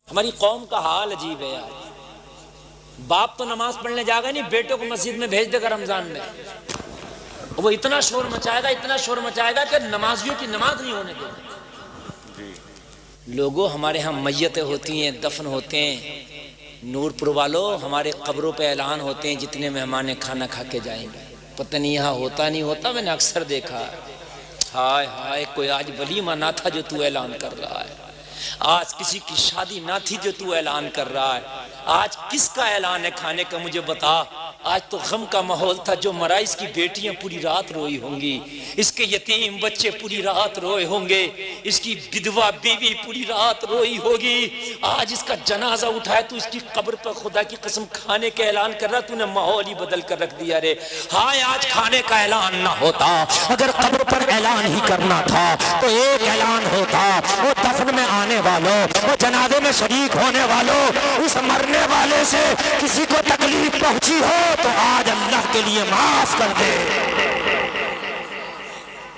हमारी कौम का हाल अजीब है यार। बाप तो नमाज पढ़ने जाएगा नहीं, बेटों को मस्जिद में भेज देगा रमजान में, वो इतना शोर मचाएगा कि नमाजियों की नमाज नहीं होने देगा। लोगों, हमारे यहाँ मैयतें होती हैं, दफन होते हैं, नूरपुर वालों हमारे कब्रों पे ऐलान होते हैं जितने मेहमान खाना खा के जाएंगे। पता नहीं यहाँ होता नहीं होता, मैंने अक्सर देखा। हाय हाय, कोई आज वलीमा ना था जो तू ऐलान कर रहा है, आज किसी की शादी ना थी जो तू ऐलान कर रहा है, आज किसका ऐलान है खाने का मुझे बता। आज तो गम का माहौल था, जो मरा इसकी बेटियां पूरी रात रोई होंगी, इसके यतीम बच्चे पूरी रात रोए होंगे, इसकी विधवा बीवी पूरी रात रोई होगी। आज इसका जनाजा उठाया तू इसकी कब्र पर खुदा की कसम खाने का ऐलान कर रहा, तूने माहौल ही बदल कर रख दिया रे। हाय, आज खाने का ऐलान ना होता, अगर कब्र पर ऐलान ही करना था तो एक ऐलान होता, वो दफन में आने वालों, वो जनाजे में शरीक होने वालों, उस मरने वाले से किसी को तकलीफ पहुंची हो तो आज अल्लाह के लिए माफ कर दे।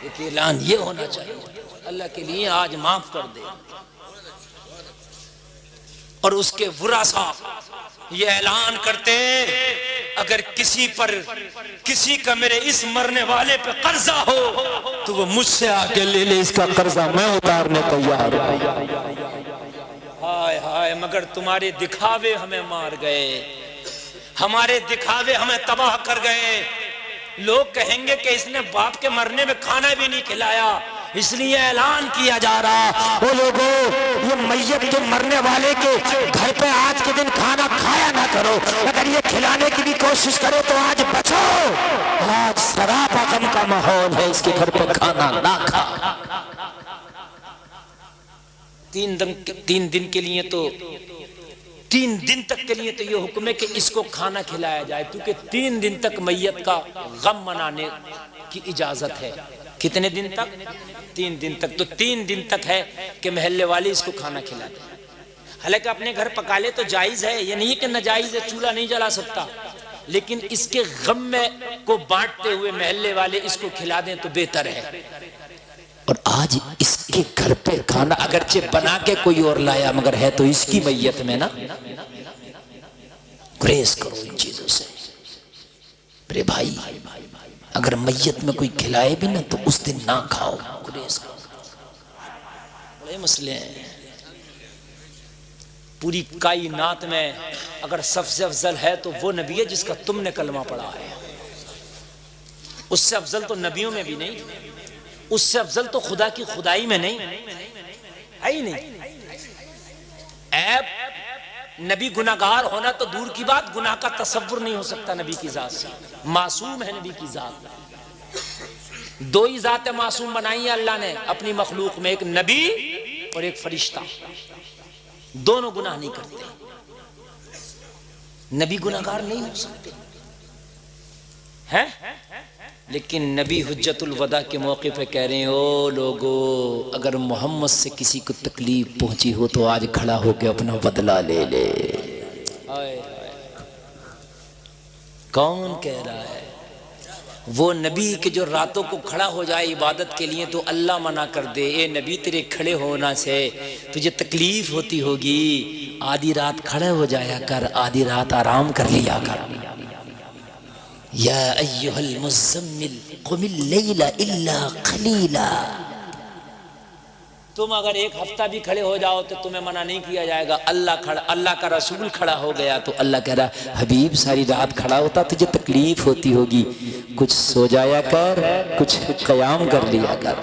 एक ऐलान ये होना चाहिए, अल्लाह के लिए आज माफ कर दे। और उसके वरासा ये ऐलान करते, अगर किसी का मेरे इस मरने वाले पे कर्जा हो तो वो मुझसे आके ले ले, इसका कर्जा मैं उतारने तैयार हूं। हाय हाय, मगर तुम्हारे दिखावे हमें मार गए, हमारे दिखावे हमें तबाह कर गए। लोग कहेंगे कि इसने बाप के मरने में खाना भी नहीं खिलाया, इसलिए ऐलान किया जा रहा। वो लोगों, ये मैयत के मरने वाले के घर पे आज के दिन खाना खाया ना करो, अगर ये खिलाने की भी कोशिश करो तो आज बचो। आज सरापा गम का माहौल है, इसके घर पे खाना ना खा। 3 दिन के लिए तो 3 दिन तक के लिए तो ये हुक्म है कि इसको खाना खिलाया जाए, क्योंकि 3 दिन तक मैयत का गम मनाने की इजाजत है। कितने दिन तक? 3 दिन तक। तो 3 दिन तक है कि महल्ले वाले इसको खाना खिलाते हैं। हालांकि अपने घर पका ले तो जायज है, ये नहीं कि नाजायज है, चूल्हा नहीं जला सकता, लेकिन इसके गम में को बांटते हुए महल्ले वाले इसको खिला दें तो बेहतर है। और आज इसके घर पे खाना अगरचे बना के कोई और लाया, मगर है तो इसकी मैयत में ना। गुरेज करो इन चीजों से मेरे भाई, अगर मैयत में कोई खिलाए भी ना तो उस दिन ना खाओ, गुरेज करो। बड़े मसले हैं। पूरी कायनात में अगर सबसे अफजल है तो वो नबी है जिसका तुमने कलमा पढ़ा है, उससे अफजल तो नबियों में भी नहीं, उससे अफजल तो खुदा की खुदाई में नहीं है ही नहीं। ऐब नबी गुनाहगार होना तो दूर की बात, गुनाह का तसव्वुर नहीं हो सकता नबी की जात से। मासूम है नबी की जात। 2 ही जातें मासूम बनाई है अल्लाह ने अपनी मखलूक में, एक नबी और एक फरिश्ता। दोनों गुनाह नहीं करते, नबी गुनाहगार नहीं हो सकते हैं। लेकिन नबी हुज्जतुल वदा के मौके पे कह रहे हैं, ओ लोगो, अगर मोहम्मद से किसी को तकलीफ पहुंची हो तो आज खड़ा होकर अपना बदला ले ले। कौन कह रहा है? वो नबी के जो रातों को खड़ा हो जाए इबादत के लिए तो अल्लाह मना कर दे, ए नबी तेरे खड़े होना से तुझे तकलीफ होती होगी, आधी रात खड़े हो जाया कर, आधी रात आराम कर लिया कर। या अय्युहल मुज़्ज़म्मिल क़ुमिल लैला इल्ला क़लीला। तुम अगर 1 हफ्ता भी खड़े हो जाओ तो तुम्हें मना नहीं किया जाएगा। अल्लाह का रसूल खड़ा हो गया तो अल्लाह कह रहा, हबीब सारी रात खड़ा होता तुझे तकलीफ होती होगी, कुछ सो जाया कर, कुछ क़याम कर लिया कर।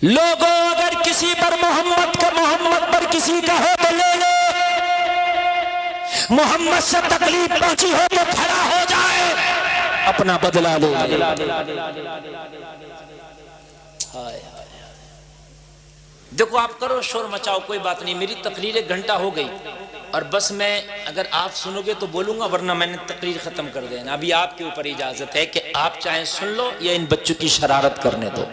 लोगों, अगर किसी पर मोहम्मद पर किसी का हो तो ले ले, मोहम्मद से तकलीफ पहुंची हो तो खड़ा हो जाए, अपना बदला ले। देखो, आप करो शोर मचाओ, कोई बात नहीं, मेरी तकरीर 1 घंटा हो गई और बस मैं, अगर आप सुनोगे तो बोलूंगा, वरना मैंने तकरीर खत्म कर देना। अभी आपके ऊपर इजाजत है कि आप चाहे सुन लो या इन बच्चों की शरारत करने दो,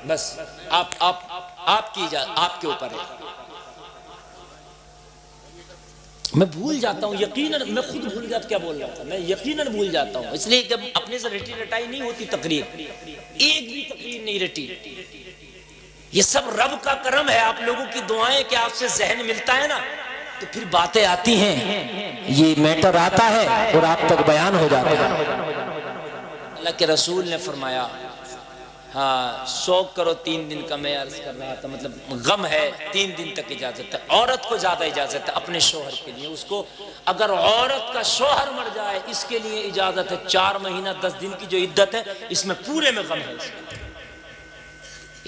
बस आपकी इजाजत, आपके ऊपर है। मैं भूल जाता हूँ, यकीनन मैं खुद भूल जाता क्या बोल रहा था, मैं यकीनन भूल जाता हूँ, इसलिए जब अपने से रटी रटाई नहीं होती तकरीर, एक भी तकरीर नहीं रटी। ये सब रब का करम है, आप लोगों की दुआएं कि आपसे जहन मिलता है ना, तो फिर बातें आती हैं, ये मैटर आता है और आप तक बयान हो जाता है। अल्लाह के रसूल ने फरमाया, हाँ शौक करो 3 दिन का, मैं अर्ज कर रहा था, मतलब गम है 3 दिन तक इजाजत है। औरत को ज्यादा इजाजत है अपने शोहर के लिए, उसको अगर औरत का शोहर मर जाए इसके लिए इजाजत है 4 महीना 10 दिन की जो इद्दत है, इसमें पूरे में गम है इसमें।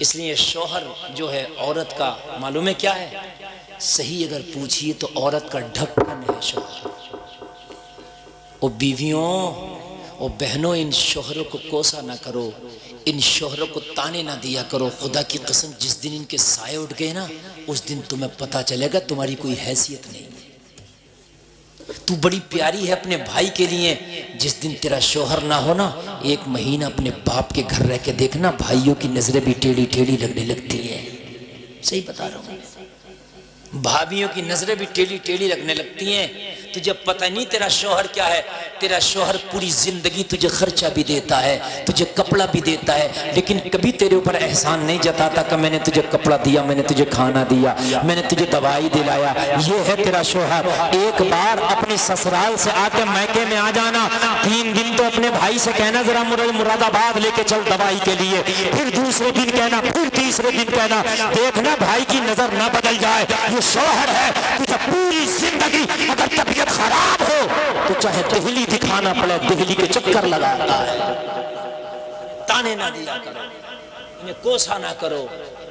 इसलिए शोहर जो है औरत का मालूम है क्या है, सही अगर पूछिए तो औरत का ढक्कन है शोहर। और बीवियों और बहनों, इन शोहरों को कोसा ना करो, इन शोहरों को ताने ना दिया करो। खुदा की कसम जिस दिन इनके साए उठ गए ना, उस दिन तुम्हें पता चलेगा तुम्हारी कोई हैसियत नहीं है। तू बड़ी प्यारी है अपने भाई के लिए, जिस दिन तेरा शोहर ना हो ना, 1 महीना अपने बाप के घर रह के देखना, भाइयों की नजरें भी टेढ़ी टेढ़ी लगने लगती है। सही बता रहा हूँ, भाभियों की नजरें भी टेढ़ी टेढ़ी लगने लगती हैं। तुझे पता नहीं तेरा शोहर क्या है, तेरा शोहर पूरी जिंदगी तुझे खर्चा भी देता है, तुझे कपड़ा भी देता है, लेकिन कभी तेरे ऊपर एहसान नहीं जताता कि मैंने तुझे कपड़ा दिया, मैंने तुझे खाना दिया, मैंने तुझे दवाई दिलाया। ये है तेरा शोहर। एक बार अपने ससुराल से आके मैके में आ जाना, 3 दिन तो अपने भाई से कहना जरा मुरादाबाद लेके चल दवाई के लिए, फिर दूसरे दिन कहना, फिर तीसरे दिन कहना, देखना भाई की नजर ना बदल जाए। ये शोहर है। तुझे पूरी जिंदगी अगर तबीयत खराब हो तो चाहे दिल्ली दिखाना पड़े, दिल्ली के चक्कर लगाता है। ताने ना दिया करो, इन्हें कोसा ना करो,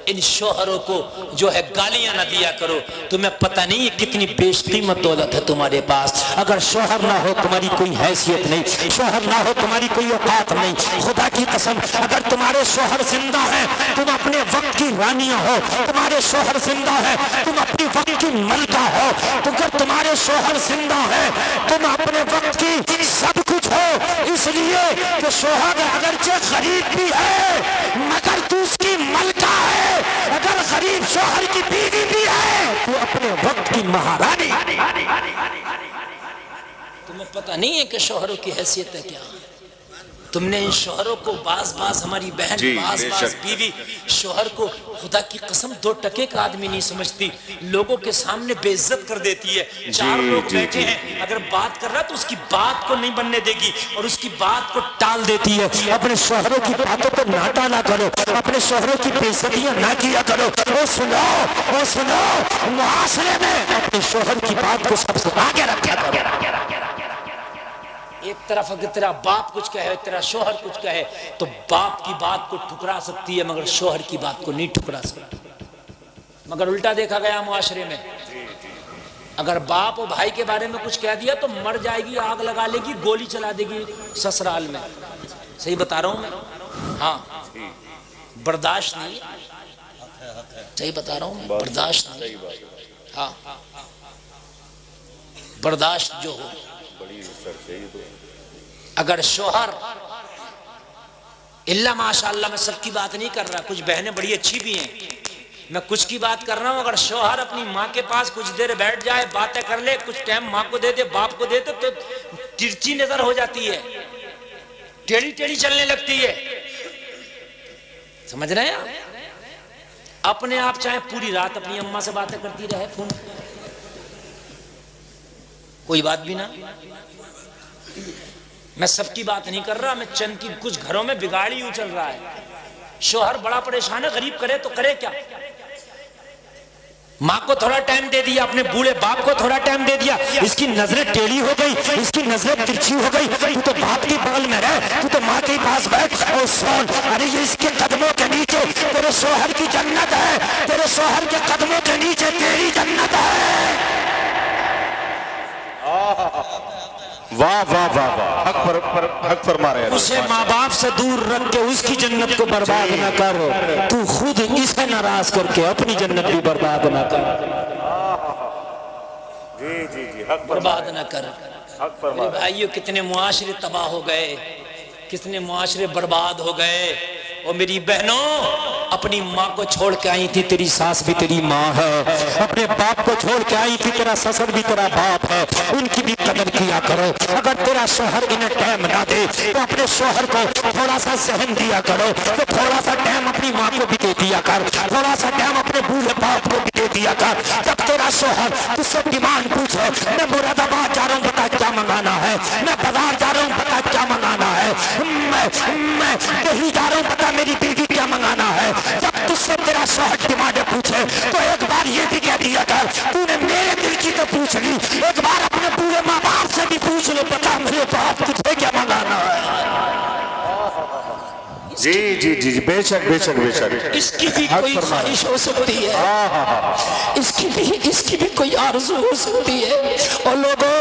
इन शोहरों को जो है गालियां ना दिया करो। तुम्हें पता नहीं है कितनी बेशकीमत दौलत है तुम्हारे पास। अगर शोहर ना हो तुम्हारी कोई हैसियत नहीं, शोहर ना हो तुम्हारी कोई औकात नहीं। खुदा की कसम अगर तुम्हारे शोहर जिंदा है तुम अपने वक्त की रानियां हो, तुम्हारे शोहर जिंदा है तुम अपनी वक्त की मलका हो, अगर तुम्हारे शोहर जिंदा है तुम अपने वक्त की सब कुछ हो। इसलिए कि शोहर अगरचे गरीब भी है मगर तू उसकी मलका है, अगर गरीब शोहर की बीवी भी है तो अपने वक्त की महारानी। तुम्हें पता नहीं है कि शोहरों की हैसियत है क्या। तुमने इन शोहरों को बाज हमारी बहन बाज बीवी शोहर को खुदा की कसम 2 टके का आदमी नहीं समझती, लोगों के सामने बेइज्जत कर देती है। 4 लोग बैठे हैं, अगर बात कर रहा तो उसकी बात को नहीं बनने देगी और उसकी बात को टाल देती है। अपने शोहरों की बातों को ना टाला करो, अपने शोहरों की बेइज्जतियां ना किया करो। ओ सुनो, मुआशरे में अपने शोहर की बात को सबसे आगे रखा करो। एक तरफ अगर तेरा बाप कुछ कहे, तेरा शोहर कुछ कहे, तो बाप की बात को ठुकरा सकती है मगर शोहर की बात को नहीं ठुकरा सकती। मगर उल्टा देखा गया मुआशरे में, अगर बाप और भाई के बारे में कुछ कह दिया तो मर जाएगी, आग लगा लेगी, गोली चला देगी ससुराल में। सही बता रहा हूं मैं, हाँ बर्दाश्त नहीं। सही बता रहा हूं, बर्दाश्त नहीं। हाँ बर्दाश्त जो हो। अगर शोहर इल्ला माशाअल्लाह, मैं सबकी बात नहीं कर रहा, कुछ बहनें बड़ी अच्छी भी हैं, मैं कुछ की बात कर रहा हूं। अगर शोहर अपनी माँ के पास कुछ देर बैठ जाए, बातें कर ले, कुछ टाइम माँ को दे दे, बाप को दे दे, तो तिरछी नजर हो जाती है, टेढ़ी टेढ़ी चलने लगती है। समझ रहे हैं? अपने आप चाहे पूरी रात अपनी अम्मा से बातें करती रहे, फोन कोई बात भी ना। मैं सबकी बात नहीं कर रहा, मैं चंद की कुछ घरों में बिगाड़ यूं चल रहा है। शोहर बड़ा परेशान है, गरीब करे तो करे क्या। माँ को थोड़ा टाइम दे दिया, अपने बूढ़े बाप को थोड़ा टाइम दे दिया, इसकी नजरें टेढ़ी हो गई, इसकी नजरें तिरछी हो गई। तू तो बाप के बगल में रह, तू तो माँ के पास बैठ और सुन, अरे ये इसके कदमों के नीचे तेरे शोहर की जन्नत है, तेरे शोहर के कदमों के नीचे तेरी जन्नत है। वाह वाह वाह वाह, हक फरमा रहे हैं। उसे माँ बाप से दूर रख के उसकी जन्नत को बर्बाद न कर, तू खुद इसे नाराज करके अपनी जन्नत भी बर्बाद न कर। जी, हक बर्बाद न कर। भाइयों कितने मुआशरे तबाह हो गए, कितने मुआशरे बर्बाद हो गए। और मेरी बहनों, अपनी माँ को छोड़ के आई थी, तेरी सास भी तेरी माँ है। अपने बाप को छोड़ के आई थी, तेरा ससुर भी तेरा बाप है। उनकी भी कदर किया करो। अगर तेरा शोहर इन्हें टाइम ना दे तो अपने शोहर को थोड़ा सा सहन दिया करो। तो थोड़ा सा टाइम अपनी माँ को भी दे दिया कर, थोड़ा सा टाइम अपने बूढ़े बाप को भी दे दिया कर। जब तेरा शोहर तुझसे डिमांड पूछे, मैं मुरादाबाद जा रहा हूँ, बता क्या मंगाना है, मैं बाजार जा रहा हूँ, बता क्या मंगाना है, मैं कहीं जा रहा हूँ, बता मेरी बीवी क्या मंगाना है। जब तुझसे तेरा शोहर डिमांड पूछे तो एक बार ये भी कह दिया कर, तूने मेरे दिल की तो पूछ ली, एक बार अपने पूरे माँ बाप से भी पूछ लो, बता मेरे बाप तुझे क्या मंगाना है। जी जी जी जी, बेशक बेशक बेशक। इसकी भी कोई ख्वाहिश हो सकती है, इसकी भी कोई आरज़ू हो सकती है। और लोगों,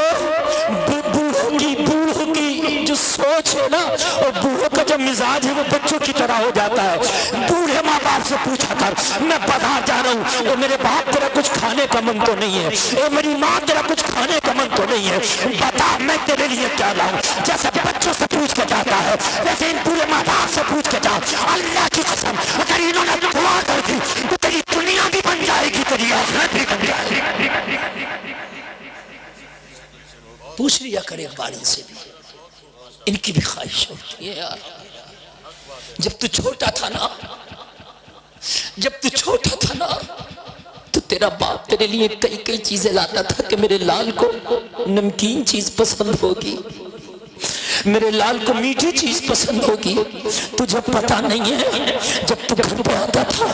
बूढ़ों की जो सोच है ना, और बूढ़ों का जो मिजाज है वो बच्चों की तरह हो जाता है। बूढ़े माँ बाप से पूछा कर, मैं बाजार जा रहा हूँ, मेरे बाप तेरा कुछ खाने का मन तो नहीं है, ए मेरी माँ तेरा कुछ खाने का मन तो नहीं है, बता मैं तेरे लिए क्या लाऊं। जैसे बच्चों से पूछ के जाता है, वैसे इन पूरे माँ बाप से पूछ के जाओ। अल्लाह की कसम, अगर इन्होंने दुआ कर दी तो तेरी दुनिया भी बन जाएगी, तेरी आखिरत भी बन जाएगी। पूछ लिया करे एक बार इनसे भी, इनकी भी ख्वाहिश होती है यार। जब तू छोटा था ना, तो तेरा बाप तेरे लिए कई चीजें लाता था कि मेरे लाल को नमकीन चीज पसंद होगी, मेरे लाल को मीठी चीज पसंद होगी। तुझे पता नहीं है, जब तू घर पे आता था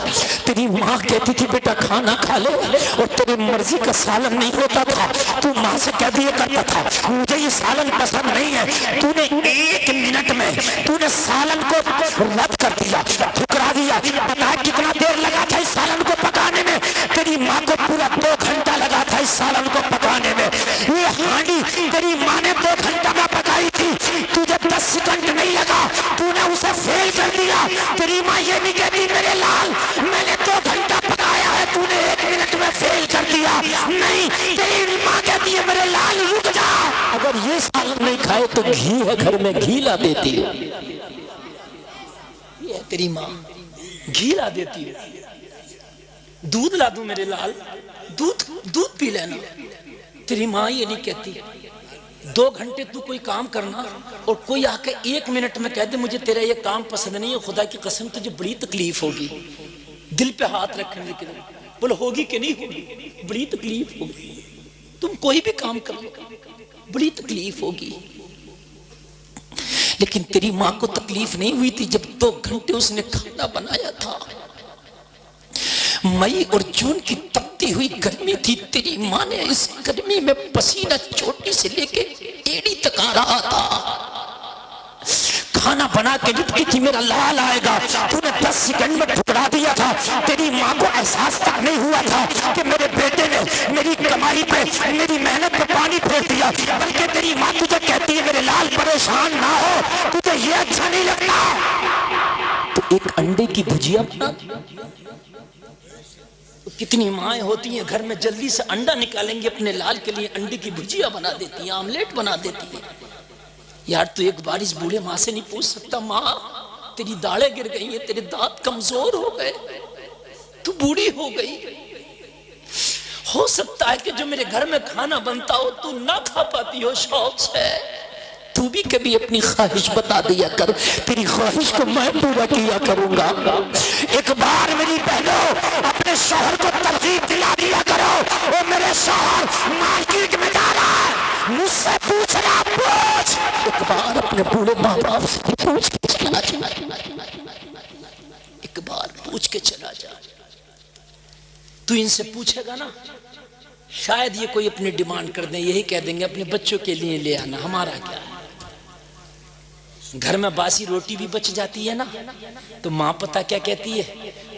तेरी माँ कहती थी बेटा खाना खा ले, और तेरी मर्जी का सालन नहीं होता था, तू माँ से कह दिया करता था मुझे ये सालन पसंद नहीं है। तूने 1 मिनट में तूने सालन को रद्द कर दिया, ठुकरा दिया। बता कितना देर लगा था इस सालन को पकाने में? तेरी माँ को पूरा 2 घंटा लगा था इस सालन को पकाने में। ये हांडी तेरी माँ ने 2 घंटा में पकाई थी, तुझे 10 सेकंड नहीं लगा, तूने उसे फेल कर दिया। तेरी माँ ये नहीं कहती मेरे लाल मैंने 2 घंटा पकाया है, तूने 1 मिनट में फेल कर दिया। नहीं, तेरी माँ कहती है मेरे लाल रुक जा, अगर ये सालन नहीं खाए तो घी है घर में, घी ला देती है। ये तेरी माँ घी ला देती है। दूध ला दूं मेरे लाल, दूध पी लेना। तेरी माँ ये नहीं कहती 2 घंटे तू कोई काम करना और कोई आके 1 मिनट में कह दे मुझे तेरा ये काम पसंद नहीं है, खुदा की कसम तुझे बड़ी तकलीफ होगी। दिल पे हाथ रखने के लिए बोल, होगी कि नहीं होगी? बड़ी तकलीफ होगी। तुम कोई भी काम कर लो बड़ी तकलीफ होगी। लेकिन तेरी माँ को तकलीफ नहीं हुई थी जब 2 घंटे उसने खाना बनाया था। मई और जून की तपती हुई गर्मी थी, तेरी माँ ने इस गर्मी में पसीना चोटी से लेके एड़ी तक आ रहा था, खाना बना के लिपटी थी मेरा लाल आएगा, तूने 10 सेकंड में ठुकरा दिया था। तेरी माँ को एहसास तक नहीं हुआ था कि मेरे बेटे ने मेरी कमाई पे मेरी मेहनत पे पानी फेर दिया, बल्कि तेरी माँ तुझे कहती है मेरे लाल परेशान ना हो, तुझे ये अच्छा नहीं लगता तो एक अंडे की भुजिया बना। कितनी माएँ होती हैं घर में, जल्दी से अंडा निकालेंगे अपने लाल के लिए, अंडे की भुजिया बना देती है, आमलेट बना देती है। यार तू एक बार इस बूढ़े माँ से नहीं पूछ सकता, माँ तेरी दाढ़ें गिर गई हैं, तेरे दांत कमजोर हो गए, तू बूढ़ी हो गई, हो सकता है कि जो मेरे घर में खाना बनता हो तू ना खा पाती हो शौक से, तू भी कभी अपनी ख्वाहिश बता दिया कर, तेरी ख्वाहिश को मैं पूरा किया करूंगा। एक बार मेरी बहनों अपने शौहर को तरकीब दिला दिया करो, वो मेरे शौहर मार्केट में जा रहा है, मुझसे पूछना पूछ, एक बार अपने बूढ़े माँ बाप से पूछ के चला जा, एक बार पूछ के चला जा। तू इनसे पूछेगा ना, शायद ये कोई अपनी डिमांड कर दे, यही कह देंगे अपने बच्चों के लिए ले आना, हमारा क्या है। घर में बासी रोटी भी बच जाती है ना, तो माँ पता क्या कहती है,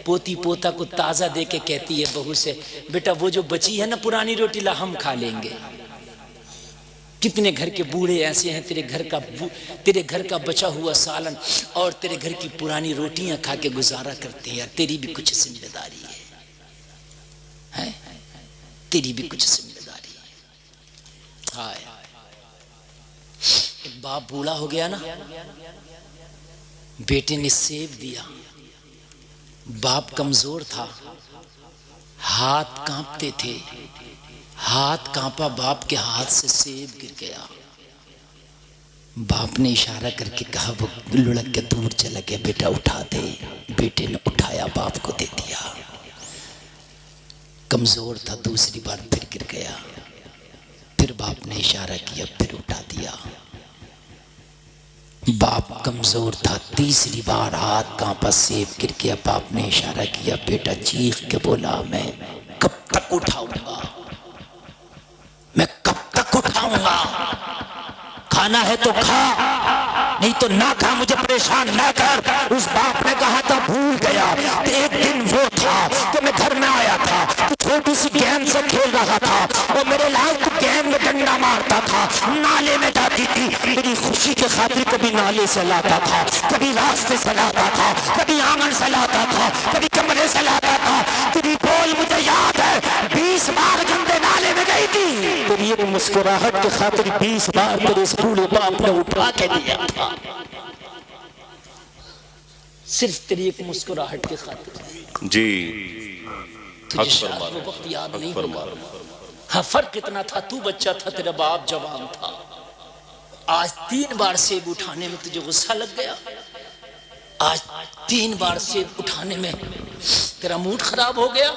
पोती पोता को ताजा दे के कहती है बहू से, बेटा वो जो बची है ना पुरानी रोटी ला हम खा लेंगे। कितने घर के बूढ़े ऐसे हैं, तेरे घर का बचा हुआ सालन और तेरे घर की पुरानी रोटियां खा के गुजारा करते हैं। यार तेरी भी कुछ जिम्मेदारी है, तेरी भी कुछ जिम्मेदारी है। हाय एक बाप बूढ़ा हो गया ना, बेटे ने सेब दिया, बाप कमजोर था, हाथ कांपते थे, हाथ कांपा, बाप के हाथ से सेब गिर गया। बाप ने इशारा करके कहा, वो लुढ़क के दूर चला गया, बेटा उठा दे। बेटे ने उठाया, बाप को दे दिया। कमजोर था, दूसरी बार फिर गिर गया, फिर बाप ने इशारा किया, फिर उठा दिया। बाप कमजोर था, तीसरी बार हाथ कांपा, सेब गिर गया। बाप ने इशारा किया, बेटा चीख के बोला, मैं कब तक उठाऊंगा, मैं कब तक उठाऊंगा, खाना है तो खा, नहीं तो ना खा, मुझे परेशान ना कर। उस बाप ने कहा था, भूल गया। तो एक दिन वो था कि मैं घर में आया था, तो छोटी सी गेंद से खेल रहा था, और मेरे लाल को गेंद में डंडा मारता था, नाले में जाती थी। मेरी खुशी के खातिर कभी नाले से लाता था, कभी रास्ते से लाता था, कभी आंगन से लाता था, कभी कमरे से लाता था। तेरी बोल मुझे याद है, 20 बार गंदे नाले में गई थी। तेरी एक मुस्कुराहट के खातिर 20 बार तेरे बूढ़े बाप ने उठा के दिया था, सिर्फ तेरी एक मुस्कुराहट के खातिर। जी तुझे शायद वो वक्त याद नहीं होगा। हाँ, फर्क कितना था, तू बच्चा था, तेरा बाप जवान था। आज 3 बार सेब उठाने में तुझे गुस्सा लग गया, आज 3 बार सेब उठाने में तेरा मूड खराब हो गया।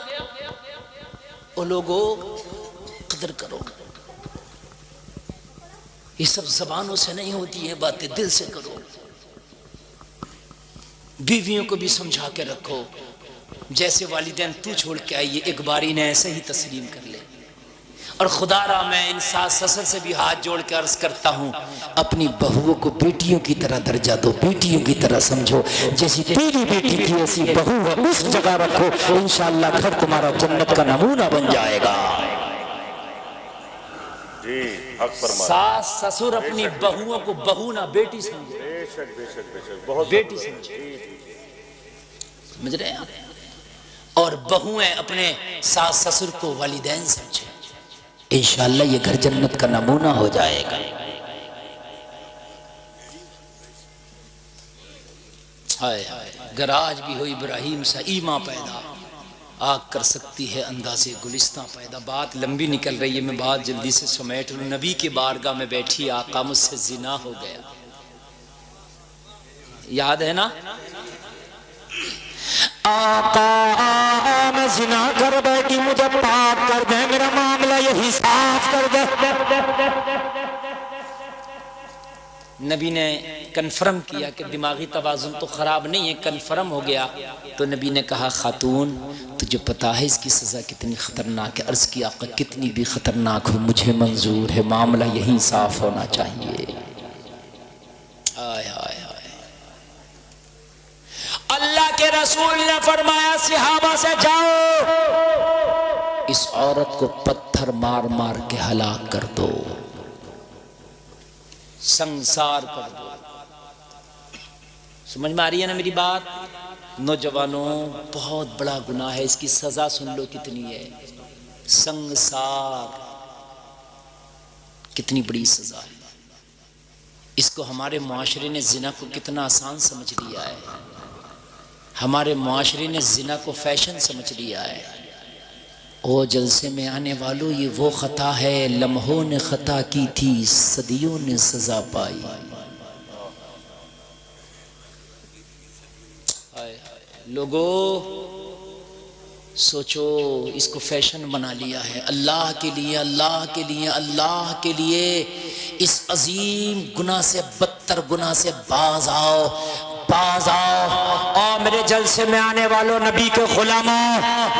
ओ लोगों, कदर करो, ये सब जबानों से नहीं होती है बातें, दिल से करो। बीवियों को भी समझा के रखो, जैसे वालिदैन तू छोड़ के आई है, एक बार इन्हें ऐसे ही तस्लीम कर ले। और खुदारा मैं इन सास ससुर से भी हाथ जोड़ के अर्ज करता हूँ, अपनी बहुओं को बेटियों की तरह दर्जा दो, बेटियों की तरह समझो। जैसी तेरी बेटी थी ऐसी बहू है, उस जगह रखो, इंशाअल्लाह घर तुम्हारा जन्नत का नमूना बन जाएगा। सास ससुर अपनी बहुओं को बहू ना बेटी समझे, बेशक बेशक बेशक, बहुत बेटी समझे, समझ रहे हैं? और बहुएं अपने सास ससुर को वालिदैन समझे, इंशाअल्लाह ये घर जन्नत का नमूना हो जाएगा। हाय हाय, गराज भी हो इब्राहिम सा ईमा पैदा, आग कर सकती है अंदाज़े गुलिस्तां पैदा। बात लंबी निकल रही है, मैं बात जल्दी से समेट लूं। नबी की बारगाह में बैठी, आका मुझसे जिना हो गया, याद है ना? आका मैं जिना कर बैठी, मुझे पाक कर दे, मेरा मामला यही साफ कर दे। नबी ने कन्फर्म किया कि दिमागी तवाज़ुन तो ख़राब नहीं है, कन्फर्म हो गया। तो नबी ने कहा, खातून तुझे पता है इसकी सज़ा कितनी ख़तरनाक है? अर्ज़ किया, आका कितनी भी ख़तरनाक हो मुझे मंजूर है, मामला यही साफ होना चाहिए। आय आय आय, अल्लाह के रसूल ने फरमाया सहाबा से, जाओ इस औरत को पत्थर मार मार के हलाक कर दो, संसार कर दो। समझ में आ रही है ना मेरी बात? नौजवानों, बहुत बड़ा गुनाह है, इसकी सजा सुन लो कितनी है, संसार, कितनी बड़ी सजा है। इसको हमारे मुआशरे ने जिना को कितना आसान समझ लिया है, हमारे मुआशरे ने जिना को फैशन समझ लिया है। ओ जलसे में आने वालों, ये वो खता है, लम्हों ने खता की थी, सदियों ने सजा पाई। लोगों सोचो, इसको फैशन बना लिया है। अल्लाह के लिए, अल्लाह के लिए, अल्लाह के लिए इस अजीम गुनाह से, बदतर गुनाह से बाज आओ, बाज आओ। और मेरे जलसे में आने वालों, नबी के गुलामों,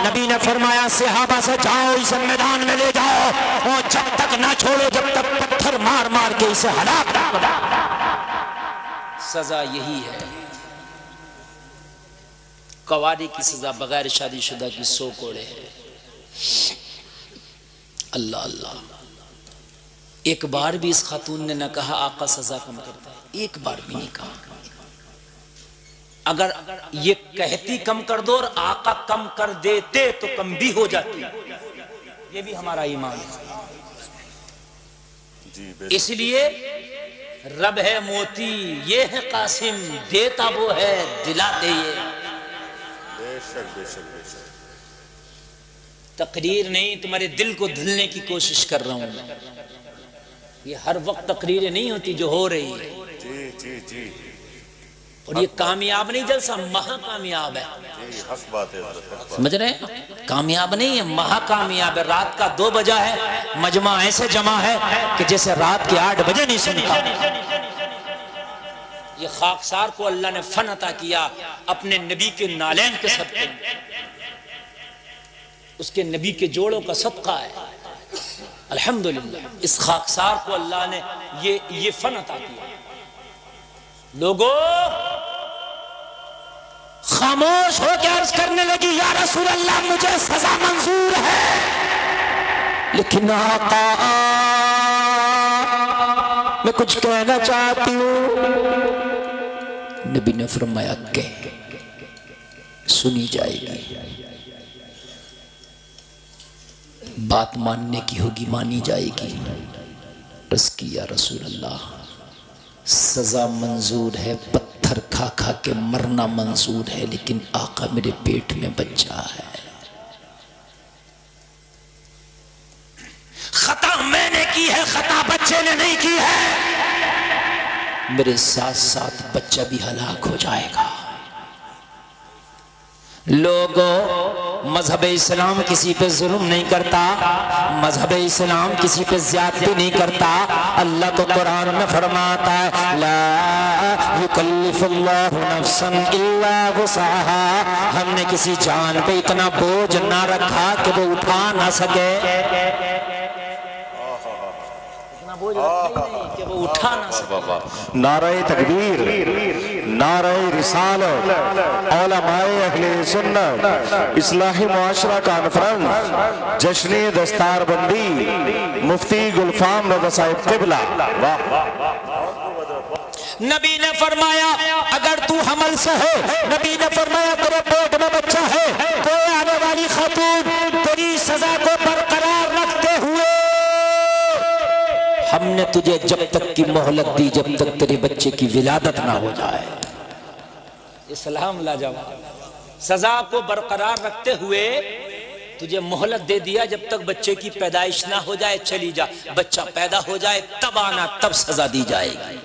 नबी ने फरमाया सहाबा से, जाओ इसे मैदान में ले जाओ, और जब तक ना छोड़ो, जब तक पत्थर मार मार के इसे हलाक ना करो। सजा यही है। कवारी की सजा बगैर शादीशुदा की 100 कोड़े है। अल्लाह अल्लाह, एक बार भी इस खातून ने न कहा आका सजा कम करता है, एक बार भी नहीं कहा। अगर ये कहती कम कर दो और आका कम कर देते तो कम भी हो जाती, ये भी हमारा ईमान है। इसलिए रब है मोती ये है कासिम, देता वो है दिलाते ये। बेशक बेशक बेशक। तकरीर नहीं, तुम्हारे दिल को धुलने की कोशिश कर रहा हूं। ये हर वक्त तकरीरें नहीं होती जो हो रही है। जी जी जी। और ये कामयाब नहीं जलसा, महाकामयाब है। जी हक बात है, हक बात। समझ रहे हैं? कामयाब नहीं है, महाकामयाब है। रात का 2 बजा है, मजमा ऐसे जमा है कि जैसे रात के 8 बजे नहीं सुनता। ये खाकसार को अल्लाह ने फन अता किया अपने नबी के नालैन के सदके, उसके नबी के जोड़ों का सदका है। अल्हम्दुलिल्लाह इस खाकसार को अल्लाह ने ये फन अता किया। लोगों खामोश होकर अर्ज करने लगी, या रसूल अल्लाह मुझे सजा मंजूर है, लेकिन आका मैं कुछ कहना चाहती हूं। नबी ने फरमाया कह, सुनी जाएगी। बात मानने की होगी, मानी जाएगी। अर्ज किया रसूल अल्लाह सजा मंजूर है, पत्थर खा खा के मरना मंजूर है, लेकिन आका मेरे पेट में बच्चा है। खता मैंने की है, खता बच्चे ने नहीं की है। मेरे साथ साथ बच्चा भी हलाक हो जाएगा। लोगों मजहब इस्लाम किसी पे जुल्म नहीं करता, मजहब इस्लाम किसी पे ज्यादती नहीं करता। अल्लाह तो कुरान में फरमाता है ला युकल्लिफुल्लाहु नफ्सन इल्ला वुसअहा। हमने किसी जान पे इतना बोझ ना रखा कि वो उठा ना सके, इतना बोझ रखा ही नहीं कि वो उठा ना सके। नारे तकबीर, नारे रिसालत, उलमाए अहले सुन्नत, इस्लाही मुआशरा कॉन्फ्रेंस, जश्न दस्तारबंदी, मुफ्ती गुलफाम रज़ा साहिब क़िबला। नबी ने फरमाया अगर तू हमल से है, नबी ने फरमाया तेरे पेट में बच्चा है, तो आने वाली खातून तेरी सजा को बरकरार रखते हुए हमने तुझे जब तक की मोहलत दी जब तक तेरे बच्चे की विलादत ना हो जाए। इस्लाम लाजवाब। सजा को बरकरार रखते हुए तुझे मोहलत दे दिया, जब तक बच्चे की पैदाइश ना हो जाए चली जा, बच्चा पैदा हो जाए तब आना, तब सजा दी जाएगी।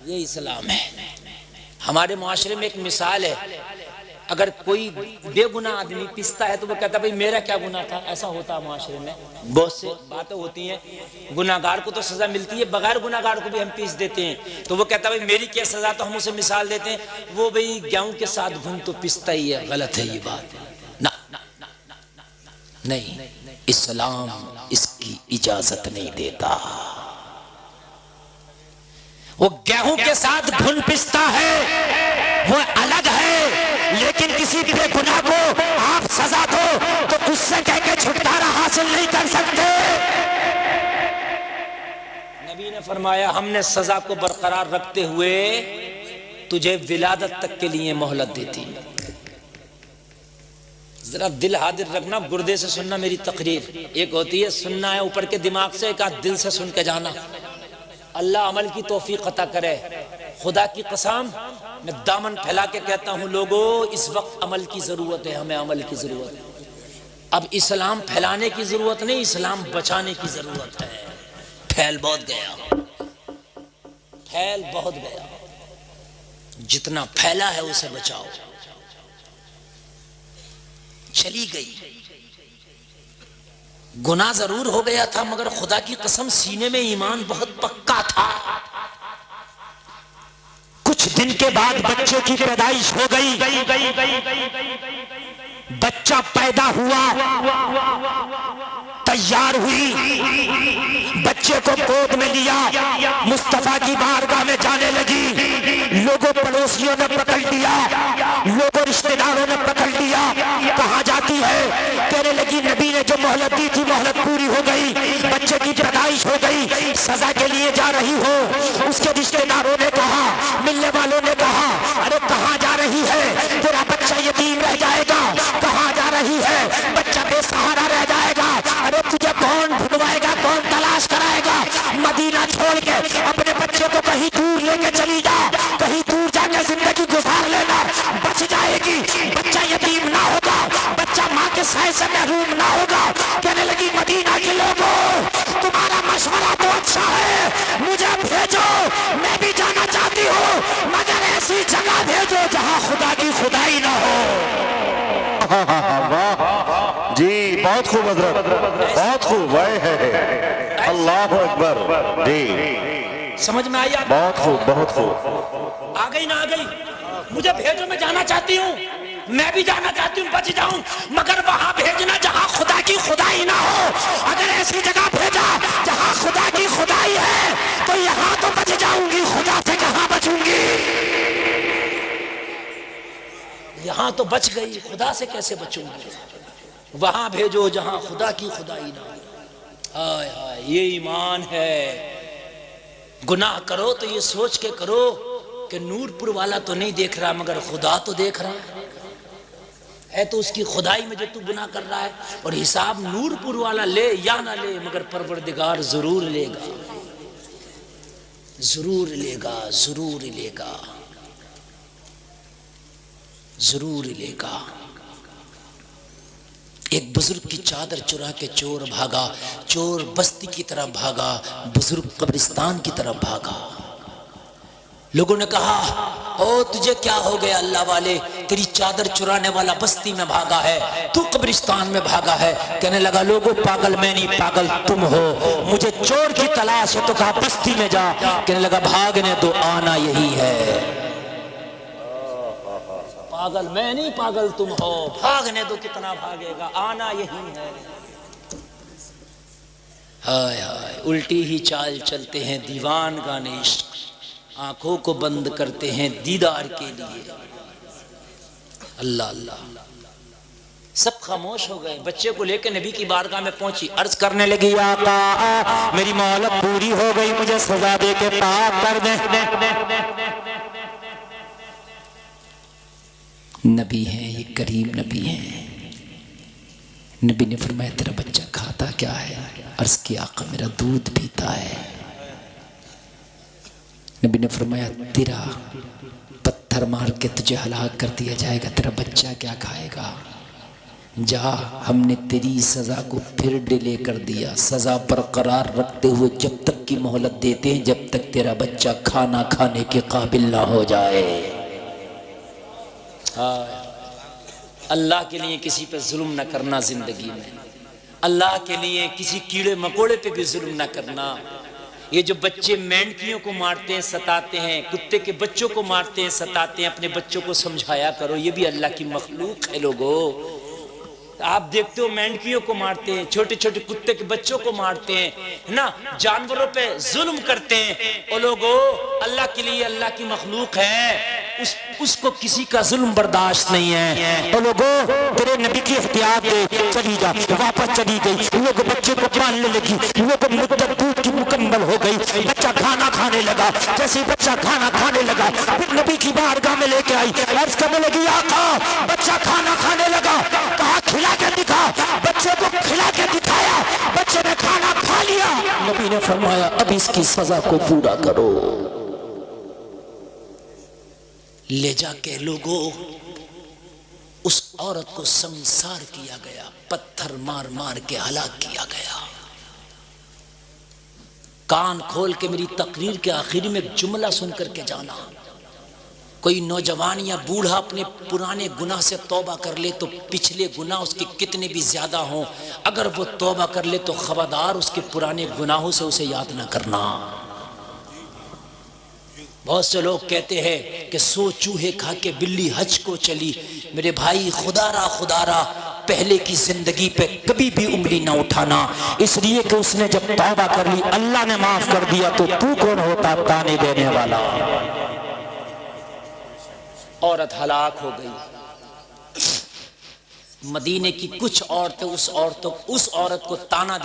ये इस्लाम है। हमारे मुआशरे में एक मिसाल है, अगर कोई बेगुनाह आदमी पिसता है तो वो कहता है भाई मेरा क्या गुनाह था। ऐसा होता है मुआशरे में, बहुत से बातें होती हैं। गुनाहगार को तो सजा मिलती है, बगैर गुनाहगार को भी हम पीस देते हैं, तो वो कहता है भाई मेरी क्या सजा, तो हम उसे मिसाल देते हैं वो भाई गेहूं के साथ घुन तो पिसता ही है। गलत है ये बात, ना नहीं, इस्लाम इसकी इजाजत नहीं देता। वो गेहूं के साथ घुन पिसता है वो अलग है, लेकिन किसी बेगुनाह को आप सजा दो तो उससे कह के छुटकारा हासिल नहीं कर सकते। नबी ने फरमाया हमने सजा को बरकरार रखते हुए तुझे विलादत तक के लिए मोहलत देती। जरा दिल हाजिर रखना, गुर्दे से सुनना मेरी तकरीर। एक होती है सुनना है ऊपर के दिमाग से, एक आध दिल से सुन के जाना। अल्लाह अमल की तौफीक अता करे। खुदा की कसम मैं दामन फैला के कहता हूं लोगों, इस वक्त अमल की जरूरत है, हमें अमल की जरूरत है। अब इस्लाम फैलाने की जरूरत नहीं, इस्लाम बचाने की जरूरत है। फैल बहुत गया, फैल बहुत गया, जितना फैला है उसे बचाओ। चली गई, गुनाह जरूर हो गया था, मगर खुदा की कसम सीने में ईमान बहुत पक्का था। कुछ दिन के बाद बच्चे की पैदाइश हो गई, बच्चा पैदा हुआ, तैयार हुई, बच्चे को गोद में लिया, मुस्तफा की बारगाह में जाने लगी। लोगों पड़ोसियों ने पकड़ लिया, लोगों रिश्तेदारों ने पकड़ लिया। कहाँ जाती है? कहने लगी नबी ने जो मोहलत दी थी मोहलत पूरी हो गई, बच्चे की पैदाइश हो गई, सजा के लिए जा रही हो। उसके रिश्तेदारों ने कहा, मिलने वालों ने कहा, अरे कहाँ जा रही है? तेरा बच्चा यतीम रह जाएगा। कहाँ जा रही है? बच्चा बेसहारा रह जाएगा। अरे तुझे कौन ढूंढवाएगा, कौन तलाश कराएगा? मदीना छोड़ के अपने महरूम ना होगा। कहने लगी मदीना के लोगों, तुम्हारा मशवरा तो अच्छा है, मुझे भेजो, मैं भी जाना चाहती हूँ, मगर ऐसी जगह भेजो जहाँ खुदा की खुदाई ना हो। वाह जी, बहुत खूब हजरत, बहुत खूब। अल्लाह अकबर जी, समझ में आई? बहुत खूब, बहुत खूब। आ गई ना आ गई? मुझे भेजो, मैं जाना चाहती हूँ, मैं भी जाना चाहती हूँ, बच जाऊं, मगर वहां भेजना जहां खुदा की खुदाई ना हो। अगर ऐसी जगह भेजा जहां खुदा की खुदाई है तो यहां तो बच जाऊंगी, खुदा से कहां बचूंगी? यहां तो बच गई, खुदा से कैसे बचूंगी? वहां भेजो जहां खुदा की खुदाई ना हो। हाय हाय, ये ईमान है। गुनाह करो तो ये सोच के करो कि नूरपुर वाला तो नहीं देख रहा, मगर खुदा तो देख रहा है। तो उसकी खुदाई में जो तू गुनाह कर रहा है, और हिसाब नूरपुर वाला ले या ना ले, मगर परवरदिगार जरूर लेगा, जरूर लेगा, जरूर लेगा, जरूर लेगा। एक बुजुर्ग की चादर चुरा के चोर भागा, चोर बस्ती की तरफ भागा, बुजुर्ग कब्रिस्तान की तरफ भागा। लोगों ने कहा, ओ तुझे क्या हो गया अल्लाह वाले, तेरी चादर चुराने वाला बस्ती में भागा है, तू कब्रिस्तान में भागा है। कहने लगा, लोगों पागल मैं नहीं, पागल तुम हो, मुझे चोर की तलाश है तो कहा बस्ती में जा। कहने लगा, भागने दो, आना यही है। पागल मैं नहीं, पागल तुम हो, भागने दो, कितना भागेगा, आना यही है। हाय हाय, उल्टी ही चाल चलते हैं दीवान गाने इश्क, आंखों को बंद करते हैं दीदार के लिए। अल्लाह अल्लाह। सब खामोश हो गए। बच्चे को लेकर नबी की बारगाह में पहुंची, अर्ज करने लगी, आका मेरी मोहलत पूरी हो गई, मुझे सजा दे के पाक कर दे। नबी है ये, करीम नबी है। नबी ने फरमाया, तेरा बच्चा खाता क्या है? अर्ज किया, आका मेरा दूध पीता है। नबी ने फरमाया, तेरा पत्थर मार के तुझे हलाक कर दिया जाएगा, तेरा बच्चा क्या खाएगा? जा, हमने तेरी सजा को फिर डिले कर दिया, सजा बरकरार रखते हुए जब तक की मोहलत देते हैं जब तक तेरा बच्चा खाना खाने के काबिल ना हो जाए। अल्लाह के लिए किसी पे जुल्म न करना जिंदगी में, अल्लाह के लिए किसी कीड़े मकोड़े पे भी जुल्म न करना। ये जो बच्चे मेंढकियों को मारते हैं, सताते हैं, कुत्ते के बच्चों को मारते हैं, सताते हैं, अपने बच्चों को समझाया करो, ये भी अल्लाह की मखलूक है। लोगों, आप देखते हो मेंढकियों को मारते हैं, छोटे छोटे कुत्ते के बच्चों को मारते हैं, है ना, जानवरों पे जुल्म करते हैं। ओ लोगों, अल्लाह के लिए, अल्लाह की मखलूक है, उसको किसी का जुल्म बर्दाश्त नहीं है। तो लोगों, तेरे नबी की एहतियात दे, चली जा। वापस चली गई, लोग बच्चे को पालने लगी, लोग मुद्दत दूध की मुकम्मल हो गई, बच्चा खाना खाने लगा। जैसे बच्चा खाना खाने लगा, फिर नबी की बारगाह में लेके आई, अर्ज करने लगी, आका बच्चा खाना खाने लगा, कहा खिला के दिखा। बच्चे को खिला के दिखाया, बच्चे ने खाना खा लिया। नबी ने फरमाया, अब इसकी सजा को पूरा करो। ले जाके लोगों उस औरत को संसार किया गया, पत्थर मार मार के हलाक किया गया। कान खोल के मेरी तकरीर के आखिर में एक जुमला सुन करके जाना, कोई नौजवान या बूढ़ा अपने पुराने गुनाह से तौबा कर ले तो पिछले गुनाह उसके कितने भी ज्यादा हों, अगर वो तौबा कर ले तो खबरदार उसके पुराने गुनाहों से उसे याद ना करना। बहुत से लोग कहते हैं कि 100 चूहे खा के बिल्ली हज को चली। मेरे भाई, खुदारा पहले की जिंदगी पे कभी भी उंगली ना उठाना, इसलिए कि उसने जब तौबा कर ली, अल्लाह ने माफ कर दिया, तो तू कौन होता ताने देने वाला। औरत हलाक हो गई। मदीने की कुछ औरतें उस औरत को ताना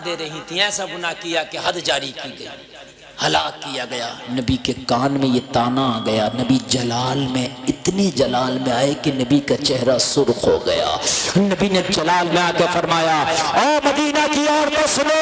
दे रही थी, ऐसा गुनाह किया कि हद जारी की गई। हलाक किया गया। नबी के कान में ये ताना आ गया। नबी जलाल में, इतने जलाल में आए कि नबी का चेहरा सुर्ख हो गया। नबी ने जलाल में आकर फरमाया, ओ मदीना की औरतों सुनो,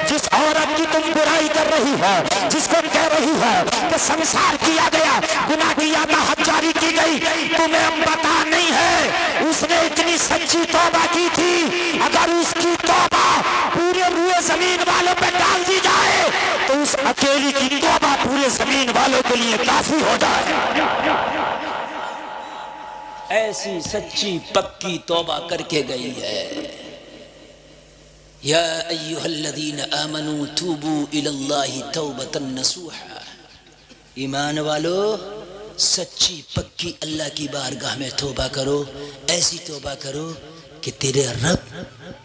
जिस औरत की तुम बुराई कर रही है, जिसको कह रही है कि संसार किया गया, गुनाह किया था, हद जारी की गई, तुम्हें अब पता नहीं है उसने इतनी सच्ची तौबा की थी। अगर उसकी तौबा पूरे रुए जमीन वालों पे डाल दी जाए तो उस अकेली की तौबा पूरे जमीन वालों के लिए काफी हो जाए। ऐसी सच्ची पक्की तौबा करके गई है। या अय्युहल्लज़ीना आमनू तूबू इलल्लाहि तौबतन नसूहा, ईमान वालो सच्ची पक्की अल्लाह की बारगाह में तौबा करो। ऐसी तौबा करो कि तेरे रब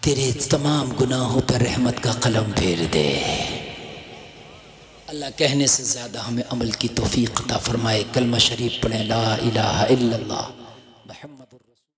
तेरे तमाम गुनाहों पर रहमत का कलम फेर दे। अल्लाह कहने से ज़्यादा हमें अमल की तौफीक अता फरमाए। कलमा शरीफ पढ़े, ला इलाहा इल्लल्लाह